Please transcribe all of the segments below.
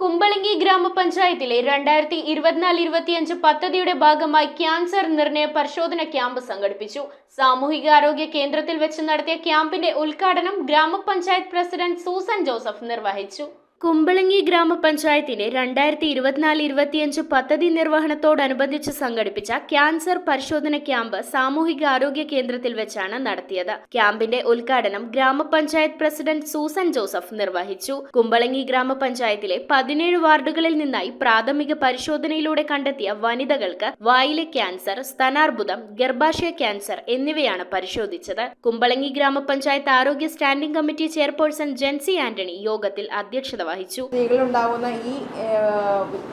കുമ്പളങ്ങി ഗ്രാമപഞ്ചായത്തിലെ 2024-25 പദ്ധതിയുടെ ഭാഗമായി ക്യാൻസർ നിർണയ പരിശോധന ക്യാമ്പ് സംഘടിപ്പിച്ചു. സാമൂഹികാരോഗ്യ കേന്ദ്രത്തിൽ വെച്ച് നടത്തിയ ക്യാമ്പിന്റെ ഉദ്ഘാടനം ഗ്രാമപഞ്ചായത്ത് പ്രസിഡന്റ് സൂസൻ ജോസഫ് നിർവഹിച്ചു. കുമ്പളങ്ങി ഗ്രാമപഞ്ചായത്തിന്റെ 2024-25 പദ്ധതി നിർവഹണത്തോടനുബന്ധിച്ച് സംഘടിപ്പിച്ച ക്യാൻസർ പരിശോധന ക്യാമ്പ് സാമൂഹികാരോഗ്യ കേന്ദ്രത്തിൽ വെച്ചാണ് നടത്തിയത്. ക്യാമ്പിന്റെ ഉദ്ഘാടനം ഗ്രാമപഞ്ചായത്ത് പ്രസിഡന്റ് സൂസൻ ജോസഫ് നിർവഹിച്ചു. കുമ്പളങ്ങി ഗ്രാമപഞ്ചായത്തിലെ 17 വാർഡുകളിൽ നിന്നായി പ്രാഥമിക പരിശോധനയിലൂടെ കണ്ടെത്തിയ വനിതകൾക്ക് വായിലെ ക്യാൻസർ, സ്തനാർബുദം, ഗർഭാശയ ക്യാൻസർ എന്നിവയാണ് പരിശോധിച്ചത്. കുമ്പളങ്ങി ഗ്രാമപഞ്ചായത്ത് ആരോഗ്യ standing committee chairperson Jency Antony യോഗത്തിൽ അധ്യക്ഷത വഹിച്ചു. സ്ത്രീകളുണ്ടാവുന്ന ഈ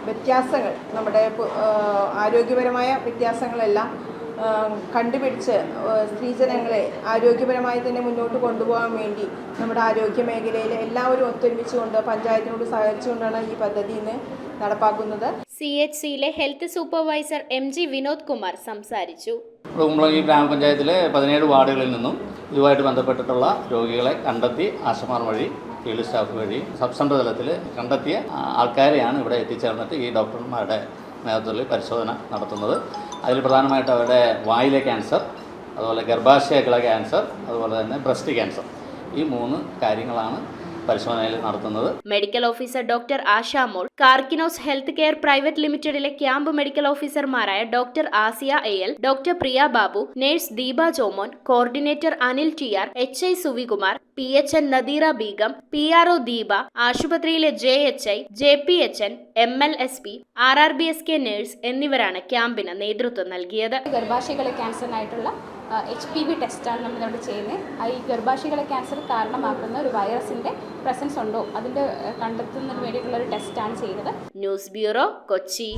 വ്യത്യാസങ്ങൾ, നമ്മുടെ ആരോഗ്യപരമായ വ്യത്യാസങ്ങളെല്ലാം കണ്ടുപിടിച്ച് സ്ത്രീജനങ്ങളെ ആരോഗ്യപരമായി തന്നെ മുന്നോട്ട് കൊണ്ടുപോകാൻ വേണ്ടി നമ്മുടെ ആരോഗ്യ മേഖലയിൽ എല്ലാവരും ഒത്തൊരുമിച്ചുകൊണ്ട് പഞ്ചായത്തിനോട് സഹകരിച്ചുകൊണ്ടാണ് ഈ പദ്ധതി ഇന്ന് നടപ്പാക്കുന്നത്. CHCയിലെ health supervisor MG Vinod Kumar സംസാരിച്ചു. കുമ്പളങ്ങി ഗ്രാമപഞ്ചായത്തിലെ 17 വാർഡുകളിൽ നിന്നും ഇതുമായിട്ട് ബന്ധപ്പെട്ടിട്ടുള്ള രോഗികളെ കണ്ടെത്തി ആശമാർ വഴി, ഫീൽഡ് സ്റ്റാഫ് വഴി, സബ് സെൻ്റർ തലത്തിൽ കണ്ടെത്തിയ ആൾക്കാരെയാണ് ഇവിടെ എത്തിച്ചേർന്നിട്ട് ഈ ഡോക്ടർമാരുടെ നേതൃത്വത്തിൽ പരിശോധന നടത്തുന്നത്. അതിൽ പ്രധാനമായിട്ട് അവരുടെ വായിലെ ക്യാൻസർ, അതുപോലെ ഗർഭാശയത്തിലെ ക്യാൻസർ, അതുപോലെ തന്നെ ബ്രസ്റ്റ് ക്യാൻസർ, ഈ 3 കാര്യങ്ങളാണ് പരിശോധനയിൽ നടത്തുന്നത്. Medical officer doctor Ashamol, Karkinos health care private ലിമിറ്റഡിലെ ക്യാമ്പ് മെഡിക്കൽ ഓഫീസർമാരായ doctor Asiya AL, doctor Priya Babu, nurse Deepa Jomon, coordinator Anil TR, HI Suvikumar, PHN Nadeera Begum, PRO Deepa, ആശുപത്രിയിലെ JHI, JPHN, MLSP, RRBSK nurse എന്നിവരാണ് ക്യാമ്പിന് നേതൃത്വം നൽകിയത്. ഗർഭാശയകളെ ക്യാൻസറിനായിട്ടുള്ള HPV ടെസ്റ്റാണ് നമ്മളിവിടെ ചെയ്യുന്നത്. ഈ ഗർഭാശയകളെ ക്യാൻസർ കാരണമാക്കുന്ന ഒരു വൈറസിൻ്റെ പ്രസൻസ് ഉണ്ടോ അതിൻ്റെ കണ്ടെത്തുന്നതിന് വേണ്ടിയിട്ടുള്ള ഒരു ടെസ്റ്റാണ് ചെയ്യുന്നത്. News bureau, Kochi.